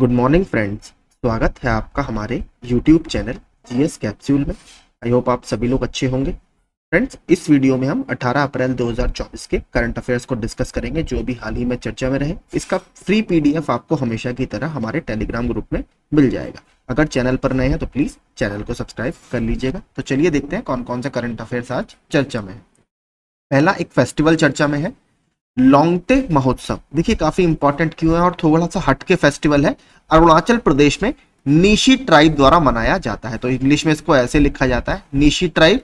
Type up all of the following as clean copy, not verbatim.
Good morning friends. स्वागत है आपका हमारे यूट्यूब चैनल जीएस कैप्सूल में। आई होप आप सभी लोग अच्छे होंगे। फ्रेंड्स, इस वीडियो में हम 18 अप्रैल 2024 के करंट अफेयर्स को डिस्कस करेंगे जो भी हाल ही में चर्चा में रहे। इसका फ्री पीडीएफ आपको हमेशा की तरह हमारे टेलीग्राम ग्रुप में मिल जाएगा। अगर चैनल पर नए हैं तो प्लीज चैनल को सब्सक्राइब कर लीजिएगा। तो चलिए देखते हैं कौन कौन से करंट अफेयर्स आज चर्चा में है। पहला एक फेस्टिवल चर्चा में है, लॉन्गटे महोत्सव। देखिए काफी इंपॉर्टेंट क्यों है और थोड़ा सा हटके फेस्टिवल है। अरुणाचल प्रदेश में नीशी ट्राइब द्वारा मनाया जाता है। तो इंग्लिश में इसको ऐसे लिखा जाता है, नीशी ट्राइब।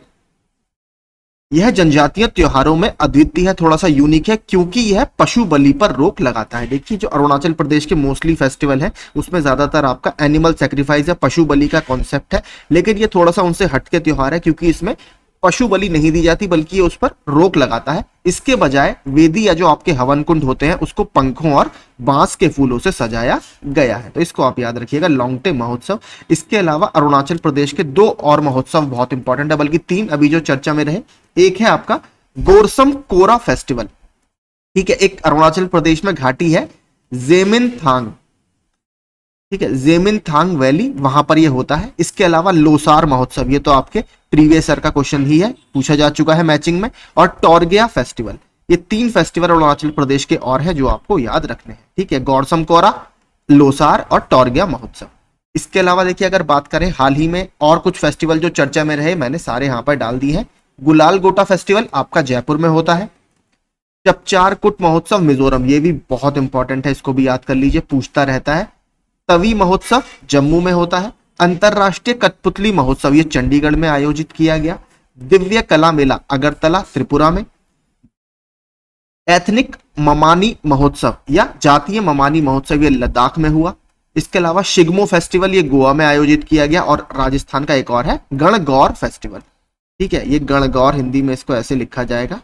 यह जनजातीय त्योहारों में अद्वितीय है, थोड़ा सा यूनिक है क्योंकि यह पशु बलि पर रोक लगाता है। देखिए जो अरुणाचल प्रदेश के मोस्टली फेस्टिवल है उसमें ज्यादातर आपका एनिमल सेक्रीफाइस या पशु बलि का कॉन्सेप्ट है, लेकिन ये थोड़ा सा उनसे हटके त्योहार है क्योंकि इसमें पशु बलि नहीं दी जाती बल्कि ये उस पर रोक लगाता है। इसके बजाय वेदी या जो आपके हवन कुंड होते हैं उसको पंखों और बांस के फूलों से सजाया गया है। तो इसको आप याद रखिएगा, लॉन्गटे महोत्सव। इसके अलावा अरुणाचल प्रदेश के दो और महोत्सव बहुत इंपॉर्टेंट है, बल्कि तीन अभी जो चर्चा में रहे। एक है आपका गोरसम कोरा फेस्टिवल, ठीक है। एक अरुणाचल प्रदेश में घाटी है जेमिन थांग, ठीक है, जेमिन थांग वैली, वहां पर ये होता है। इसके अलावा लोसार महोत्सव, ये तो आपके प्रीवियस ईयर का क्वेश्चन ही है, पूछा जा चुका है मैचिंग में। और टॉर्गिया फेस्टिवल, ये तीन फेस्टिवल अरुणाचल प्रदेश के और है जो आपको याद रखने हैं, ठीक है। गौरसम कोरा, लोसार और टॉर्गिया महोत्सव। इसके अलावा देखिए अगर बात करें हाल ही में और कुछ फेस्टिवल जो चर्चा में रहे, मैंने सारे यहां पर डाल दिए हैं। गुलाल गोटा फेस्टिवल आपका जयपुर में होता है। चपचार कुट महोत्सव मिजोरम, ये भी बहुत इंपॉर्टेंट है, इसको भी याद कर लीजिए, पूछता रहता है। तवी महोत्सव जम्मू में होता है। अंतरराष्ट्रीय कठपुतली महोत्सव ये चंडीगढ़ में आयोजित किया गया। दिव्य कला मेला अगरतला त्रिपुरा में। एथनिक ममानी महोत्सव या जातीय ममानी महोत्सव ये लद्दाख में हुआ। इसके अलावा शिग्मो फेस्टिवल ये गोवा में आयोजित किया गया। और राजस्थान का एक और है गणगौर फेस्टिवल, ठीक है। ये गणगौर, हिंदी में इसको ऐसे लिखा जाएगा,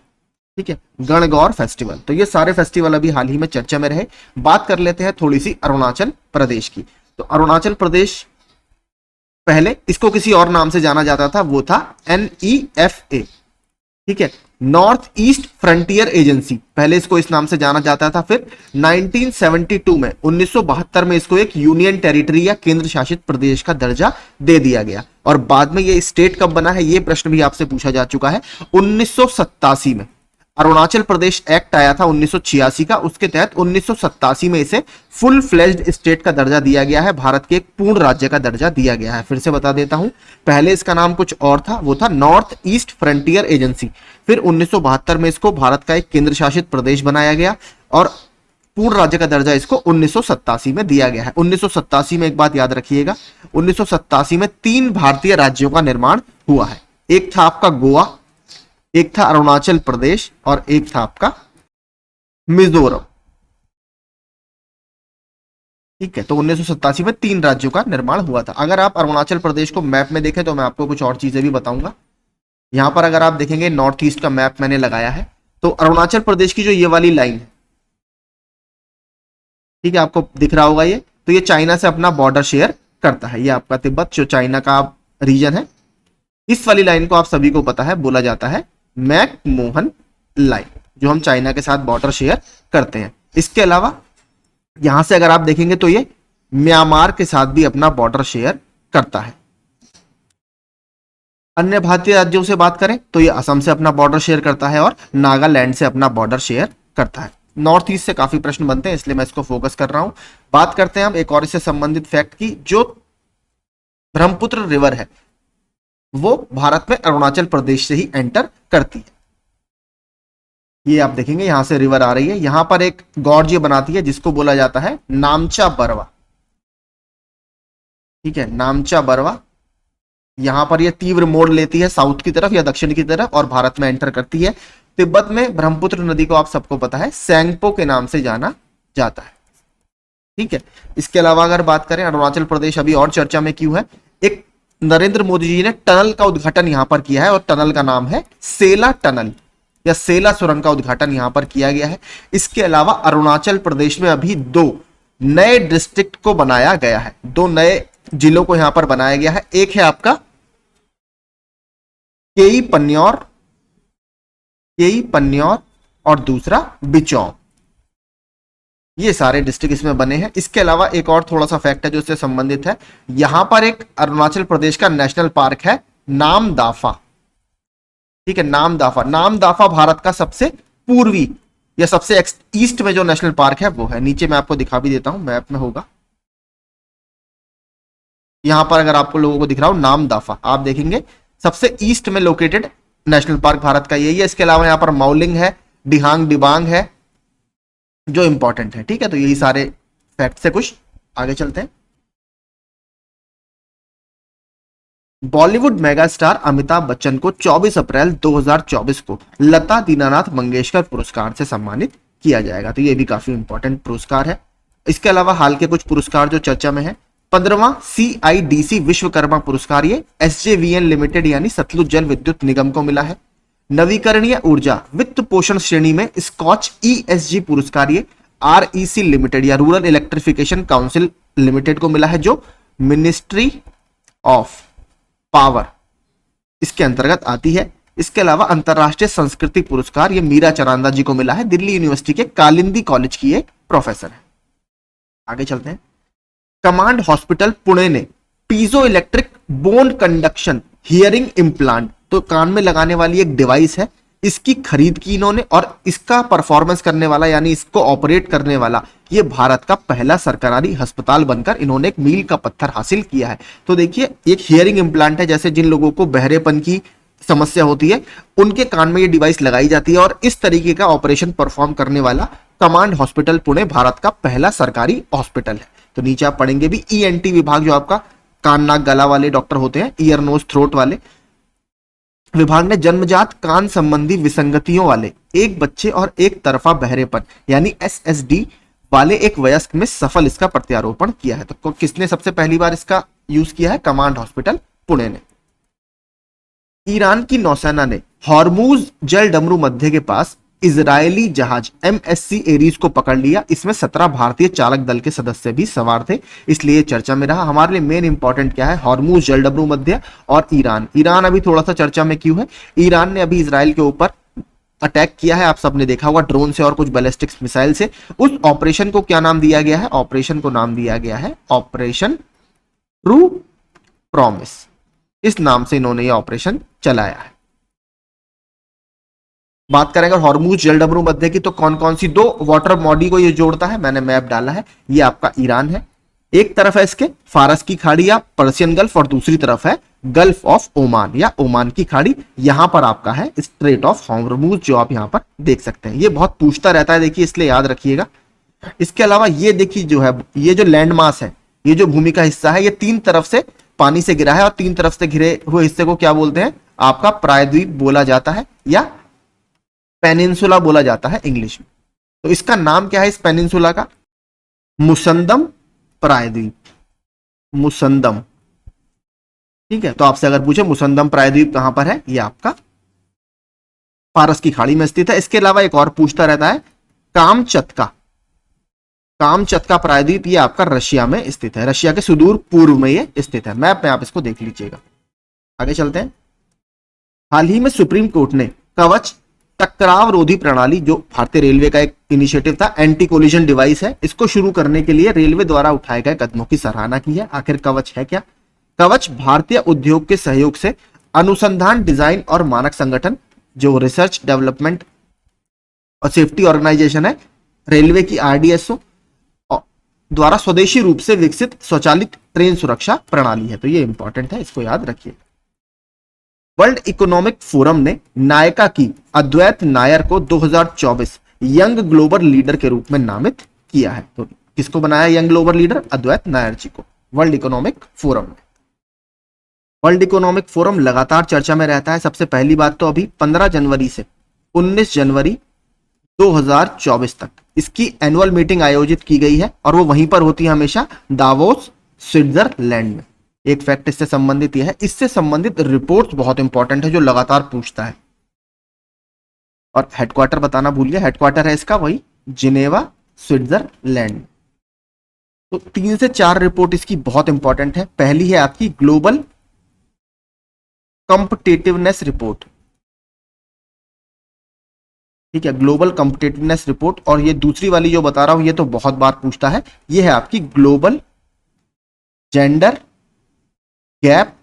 ठीक है, गणगौर फेस्टिवल। तो ये सारे फेस्टिवल अभी हाल ही में चर्चा में रहे। बात कर लेते हैं थोड़ी सी अरुणाचल प्रदेश की। तो अरुणाचल प्रदेश पहले इसको किसी और नाम से जाना जाता था, वो था NEFA, ठीक है, नॉर्थ ईस्ट फ्रंटियर एजेंसी, पहले इसको इस नाम से जाना जाता था। फिर 1972 में 1972 में इसको एक यूनियन टेरिटरी या केंद्र शासित प्रदेश का दर्जा दे दिया गया। और बाद में ये स्टेट कब बना है, ये प्रश्न भी आपसे पूछा जा चुका है। 1987 में अरुणाचल प्रदेश एक्ट आया था 1986 का, उसके तहत 1987 में इसे फुल फ्लेज्ड स्टेट का दर्जा दिया गया है, भारत के एक पूर्ण राज्य का दर्जा दिया गया है। फिर से बता देता हूं, पहले इसका नाम कुछ और था, वो था नॉर्थ ईस्ट फ्रंटियर एजेंसी। फिर 1972 में इसको भारत का एक केंद्र शासित प्रदेश बनाया गया और पूर्ण राज्य का दर्जा इसको 1987 में दिया गया है। 1987 में एक बात याद रखिएगा, 1987 में 3 भारतीय राज्यों का निर्माण हुआ है। एक था आपका गोवा, एक था अरुणाचल प्रदेश और एक था आपका मिजोरम, ठीक है। तो 1987 में 3 राज्यों का निर्माण हुआ था। अगर आप अरुणाचल प्रदेश को मैप में देखें तो मैं आपको कुछ और चीजें भी बताऊंगा। यहां पर अगर आप देखेंगे नॉर्थ ईस्ट का मैप मैंने लगाया है, तो अरुणाचल प्रदेश की जो ये वाली लाइन है, ठीक है, आपको दिख रहा होगा ये, तो ये चाइना से अपना बॉर्डर शेयर करता है। ये आपका तिब्बत जो चाइना का रीजन है, इस वाली लाइन को आप सभी को पता है, बोला जाता है मैकमोहन लाइन, जो हम चाइना के साथ बॉर्डर शेयर करते हैं। इसके अलावा यहां से अगर आप देखेंगे तो ये म्यांमार के साथ भी अपना बॉर्डर शेयर करता है। अन्य भारतीय राज्यों से बात करें तो ये असम से अपना बॉर्डर शेयर करता है और नागालैंड से अपना बॉर्डर शेयर करता है। नॉर्थ ईस्ट से काफी प्रश्न बनते हैं इसलिए मैं इसको फोकस कर रहा हूं। बात करते हैं हम एक और इससे संबंधित फैक्ट की, जो ब्रह्मपुत्र रिवर है वो भारत में अरुणाचल प्रदेश से ही एंटर करती है। ये आप देखेंगे यहां से रिवर आ रही है, यहां पर एक गॉर्ज ये बनाती है जिसको बोला जाता है नामचा बरवा, ठीक है, नामचा बरवा। यहां पर ये तीव्र मोड़ लेती है साउथ की तरफ या दक्षिण की तरफ और भारत में एंटर करती है। तिब्बत में ब्रह्मपुत्र नदी को आप सबको पता है सेंगपो के नाम से जाना जाता है, ठीक है। इसके अलावा अगर बात करें अरुणाचल प्रदेश अभी और चर्चा में क्यों है, एक नरेंद्र मोदी जी ने टनल का उद्घाटन यहां पर किया है और टनल का नाम है सेला टनल या सेला सुरंग का उद्घाटन यहां पर किया गया है। इसके अलावा अरुणाचल प्रदेश में अभी 2 नए डिस्ट्रिक्ट को बनाया गया है, 2 नए जिलों को यहां पर बनाया गया है। एक है आपका केई पन्यौर और दूसरा बिचौं, ये सारे डिस्ट्रिक्ट इसमें बने हैं। इसके अलावा एक और थोड़ा सा फैक्ट है जो इससे संबंधित है, यहां पर एक अरुणाचल प्रदेश का नेशनल पार्क है नामदाफा। ठीक है, नामदाफा, नामदाफा भारत का सबसे पूर्वी या सबसे ईस्ट में जो नेशनल पार्क है वो है। नीचे मैं आपको दिखा भी देता हूं, मैप में होगा, यहां पर अगर आपको लोगों को दिख रहा हो नामदाफा, आप देखेंगे सबसे ईस्ट में लोकेटेड नेशनल पार्क भारत का यही है। इसके अलावा यहां पर मौलिंग है, डिहांग डिबांग है जो इंपॉर्टेंट है। ठीक है, तो यही सारे फैक्ट से कुछ आगे चलते हैं। बॉलीवुड मेगास्टार अमिताभ बच्चन को 24 अप्रैल 2024 को लता दीनानाथ मंगेशकर पुरस्कार से सम्मानित किया जाएगा। तो ये भी काफी इंपॉर्टेंट पुरस्कार है। इसके अलावा हाल के कुछ पुरस्कार जो चर्चा में है, 15वां CIDC विश्वकर्मा पुरस्कार ये SJVN लिमिटेड यानी सतलुज जल विद्युत निगम को मिला है। नवीकरणीय ऊर्जा वित्त पोषण श्रेणी में स्कॉच ESG पुरस्कार ये REC लिमिटेड या रूरल इलेक्ट्रिफिकेशन काउंसिल लिमिटेड को मिला है, जो मिनिस्ट्री ऑफ पावर इसके अंतर्गत आती है। इसके अलावा अंतरराष्ट्रीय संस्कृति पुरस्कार ये मीरा चरांदा जी को मिला है, दिल्ली यूनिवर्सिटी के कालिंदी कॉलेज की एक प्रोफेसर है। आगे चलते हैं। कमांड हॉस्पिटल पुणे ने piezo electric bone conduction hearing implant, तो कान में लगाने वाली एक डिवाइस है, इसकी खरीद की इन्होंने, और इसका परफॉर्मेंस करने वाला यानी इसको ऑपरेट करने वाला ये भारत का पहला सरकारी अस्पताल बनकर इन्होंने एक मील का पत्थर हासिल किया है। तो देखिए, एक हियरिंग इम्प्लांट है, जैसे जिन लोगों को बहरेपन की समस्या होती है उनके कान में ये डिवाइस लगाई जाती है, और इस तरीके का ऑपरेशन परफॉर्म करने वाला कमांड हॉस्पिटल पुणे भारत का पहला सरकारी हॉस्पिटल है। तो नीचे आप पढ़ेंगे भी ENT विभाग, जो आपका कान नाक गला वाले डॉक्टर होते हैं, ईयर नोज थ्रोट वाले विभाग ने जन्मजात कान संबंधी विसंगतियों वाले एक बच्चे और एक तरफा बहरेपन यानी SSD वाले एक वयस्क में सफल इसका प्रत्यारोपण किया है। तो किसने सबसे पहली बार इसका यूज किया है? कमांड हॉस्पिटल पुणे ने। ईरान की नौसेना ने हॉर्मूज जल डमरू मध्य के पास इजरायली जहाज MSC एरीज को पकड़ लिया। इसमें 17 भारतीय चालक दल के सदस्य भी सवार थे, इसलिए चर्चा में रहा। हमारे लिए मेन इंपॉर्टेंट क्या है? हॉर्मूज जल डमरू मध्य और ईरान। ईरान अभी थोड़ा सा चर्चा में क्यों है? ईरान ने अभी इजराइल के ऊपर अटैक किया है, आप सबने देखा होगा, ड्रोन से और कुछ बैलिस्टिक मिसाइल से। उस ऑपरेशन को क्या नाम दिया गया है? ऑपरेशन को नाम दिया गया है ऑपरेशन ट्रू प्रॉमिस। इस नाम से इन्होंने यह ऑपरेशन चलाया है। बात करेंगे हॉर्मूज जल डमरू मध्य की, तो कौन कौन सी दो वाटर बॉडी को ये जोड़ता है? मैंने मैप डाला है, ये आपका ईरान है, एक तरफ है इसके फारस की खाड़ी या पर्सियन गल्फ, और दूसरी तरफ है गल्फ ऑफ ओमान या ओमान की खाड़ी। यहां पर आपका है स्ट्रेट ऑफ हॉर्मूज, जो आप यहां पर देख सकते हैं। ये बहुत पूछता रहता है, देखिए, इसलिए याद रखिएगा। इसके अलावा ये देखिए, जो है ये जो लैंड मास है, ये जो भूमि का हिस्सा है, ये तीन तरफ से पानी से घिरा है, और तीन तरफ से घिरे हुए हिस्से को क्या बोलते हैं? आपका प्रायद्वीप बोला जाता है या पेनिनसुला बोला जाता है इंग्लिश में। तो इसका नाम क्या है इस पेनिनसुला का? मुसंदम प्रायद्वीप, मुसंदम। ठीक है, तो आपसे अगर पूछे मुसंदम प्रायद्वीप कहां पर है, ये आपका फारस की खाड़ी में स्थित है। इसके अलावा एक और पूछता रहता है, कामचत्का, कामचत्का प्रायद्वीप, ये आपका रशिया में स्थित है, रशिया के सुदूर पूर्व में ये स्थित है। मैप में आप इसको देख लीजिएगा। आगे चलते हैं। हाल ही में सुप्रीम कोर्ट ने कवच टकराव रोधी प्रणाली, जो भारतीय रेलवे का एक इनिशिएटिव था, एंटी कोलिजन डिवाइस है, इसको शुरू करने के लिए रेलवे द्वारा उठाए गए कदमों की सराहना की है। आखिर कवच है क्या? कवच भारतीय उद्योग के सहयोग से अनुसंधान, डिजाइन और मानक संगठन, जो रिसर्च डेवलपमेंट और सेफ्टी ऑर्गेनाइजेशन है, रेलवे की RDSO द्वारा स्वदेशी रूप से विकसित स्वचालित ट्रेन सुरक्षा प्रणाली है। तो ये इंपॉर्टेंट है, इसको याद रखिए। वर्ल्ड इकोनॉमिक फोरम ने नायका की अद्वैत नायर को 2024 यंग ग्लोबल लीडर के रूप में नामित किया है। तो किसको बनाया यंग ग्लोबल लीडर? अद्वैत नायर जी को, वर्ल्ड इकोनॉमिक फोरम में। वर्ल्ड इकोनॉमिक फोरम लगातार चर्चा में रहता है। सबसे पहली बात तो अभी 15 जनवरी से 19 जनवरी 2024 तक इसकी एनुअल मीटिंग आयोजित की गई है, और वो वहीं पर होती है हमेशा, दावोस स्विट्जरलैंड में। एक फैक्ट इससे संबंधित यह है, इससे संबंधित रिपोर्ट बहुत इंपॉर्टेंट है, जो लगातार पूछता है। और हेडक्वार्टर बताना भूलिए, हेडक्वार्टर है इसका वही जिनेवा स्विट्जरलैंड। तो 3 से 4 रिपोर्ट इसकी बहुत इंपॉर्टेंट है। पहली है आपकी ग्लोबल कॉम्पिटिटिवनेस रिपोर्ट, ठीक है, ग्लोबल कॉम्पिटिटिवनेस रिपोर्ट। और ये दूसरी वाली जो बता रहा हूं ये तो बहुत बार पूछता है, ये है आपकी ग्लोबल जेंडर गैप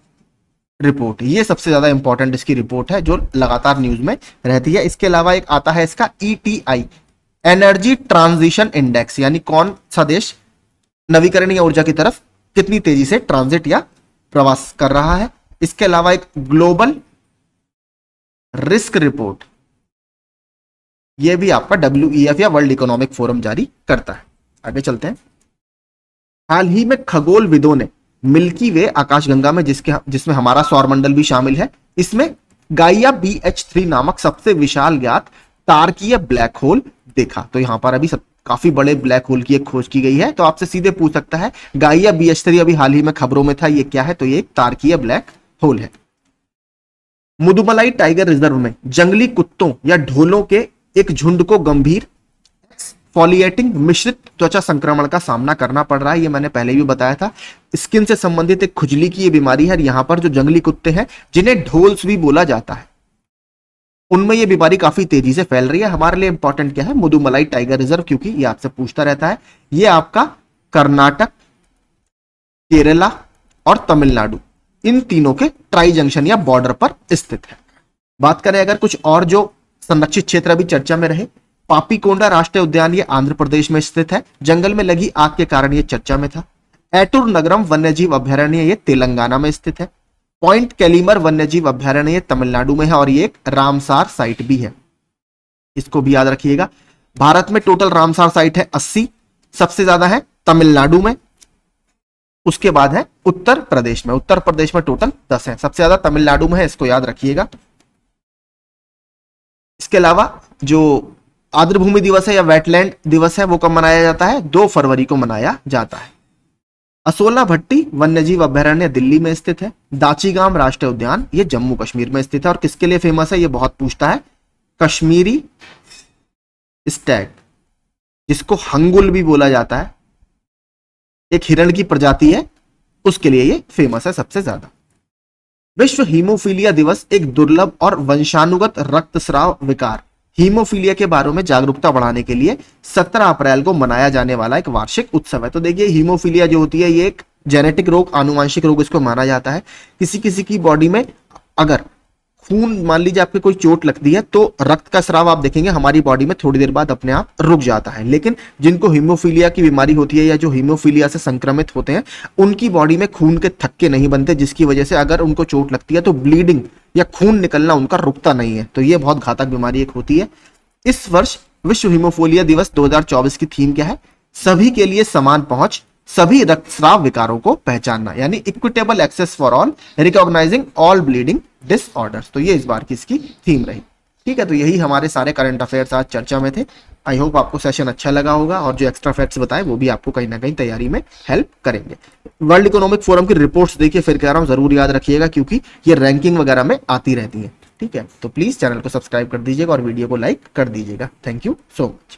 रिपोर्ट। ये सबसे ज्यादा इंपॉर्टेंट इसकी रिपोर्ट है जो लगातार न्यूज में रहती है। इसके अलावा एक आता है इसका ETI, एनर्जी ट्रांजिशन इंडेक्स, यानी कौन सा देश नवीकरणीय ऊर्जा की तरफ कितनी तेजी से ट्रांजिट या प्रवास कर रहा है। इसके अलावा एक ग्लोबल रिस्क रिपोर्ट, यह भी आपका WEF या वर्ल्ड इकोनॉमिक फोरम जारी करता है। आगे चलते हैं। हाल ही में खगोलविदों ने मिल्की वे आकाशगंगा में, जिसमें हमारा सौरमंडल भी शामिल है, इसमें गाइया BH3 नामक सबसे विशाल ज्ञात तारकीय ब्लैक होल देखा। तो यहां पर अभी काफी बड़े ब्लैक होल की एक खोज की गई है। तो आपसे सीधे पूछ सकता है गाइया BH3 अभी हाल ही में खबरों में था, ये क्या है? तो ये एक तारकीय ब्लैक होल है। मुदुमलाई टाइगर रिजर्व में जंगली कुत्तों या ढोलों के एक झुंड को गंभीर एक्सफोलिएटिंग मिश्रित त्वचा संक्रमण का सामना करना पड़ रहा है। ये मैंने पहले भी बताया था, स्किन से संबंधित एक खुजली की ये बीमारी है। यहाँ पर जो जंगली कुत्ते हैं जिन्हें ढोल्स भी बोला जाता है, उनमें ये बीमारी काफी तेजी से फैल रही है। हमारे लिए इंपॉर्टेंट क्या है? मुदुमलाई टाइगर रिजर्व, क्योंकि ये आपसे पूछता रहता है। ये आपका कर्नाटक, केरला और तमिलनाडु, इन तीनों के ट्राई जंक्शन या बॉर्डर पर स्थित है। बात करें अगर कुछ और जो संरक्षित क्षेत्र अभी चर्चा में रहे, पापीकोंडा राष्ट्रीय उद्यान ये आंध्र प्रदेश में स्थित है, जंगल में लगी आग के कारण ये चर्चा में था। एटूर नगरम वन्यजीव अभयारण्य ये तेलंगाना में स्थित है। पॉइंट कैलीमर वन्यजीव अभयारण्य ये तमिलनाडु में है और ये एक रामसार साइट भी है, इसको भी याद रखिएगा। भारत में टोटल रामसार साइट है 80, सबसे ज्यादा है तमिलनाडु में, उसके बाद है उत्तर प्रदेश में। उत्तर प्रदेश में टोटल 10 है, सबसे ज्यादा तमिलनाडु में है, इसको याद रखिएगा। इसके अलावा जो आर्द्रभूमि दिवस है या वेटलैंड दिवस है वो कब मनाया जाता है? 2 फरवरी को मनाया जाता है। असोला भट्टी वन्यजीव अभयारण्य दिल्ली में स्थित है। दाचीगाम राष्ट्रीय उद्यान ये जम्मू कश्मीर में स्थित है। और किसके लिए फेमस है? ये बहुत पूछता है, कश्मीरी स्टैग, जिसको हंगुल भी बोला जाता है, एक हिरण की प्रजाति है, उसके लिए ये फेमस है सबसे ज्यादा। विश्व हीमोफीलिया दिवस एक दुर्लभ और वंशानुगत रक्तस्राव विकार हीमोफीलिया के बारे में जागरूकता बढ़ाने के लिए 17 अप्रैल को मनाया जाने वाला एक वार्षिक उत्सव है। तो देखिए, हीमोफीलिया जो होती है ये एक जेनेटिक रोग, आनुवांशिक रोग इसको माना जाता है। किसी किसी की बॉडी में अगर खून, मान लीजिए आपके कोई चोट लगती है तो रक्त का स्राव आप देखेंगे हमारी बॉडी में थोड़ी देर बाद अपने आप रुक जाता है। लेकिन जिनको हीमोफीलिया की बीमारी होती है या जो हीमोफीलिया से संक्रमित होते हैं, उनकी बॉडी में खून के थक्के नहीं बनते, जिसकी वजह से अगर उनको चोट लगती है तो ब्लीडिंग या खून निकलना उनका रुकता नहीं है। तो ये बहुत घातक बीमारी एक होती है। इस वर्ष विश्व हीमोफीलिया दिवस 2024 की थीम क्या है? सभी के लिए समान पहुंच, सभी रक्तस्राव विकारों को पहचानना, यानी equitable access for all, recognising all bleeding disorders. तो ये इस बार की इसकी थीम रही। ठीक है, तो यही हमारे सारे करंट अफेयर्स आज चर्चा में थे। आई होप आपको सेशन अच्छा लगा होगा और जो एक्स्ट्रा फैक्ट्स बताए वो भी आपको कहीं ना कहीं तैयारी में हेल्प करेंगे। वर्ल्ड इकोनॉमिक फोरम की रिपोर्ट्स देखिए, फिर कह रहा हूं जरूर याद रखिएगा, क्योंकि ये रैंकिंग वगैरह में आती रहती है। ठीक है, तो प्लीज चैनल को सब्सक्राइब कर दीजिएगा और वीडियो को लाइक कर दीजिएगा। Thank you so much.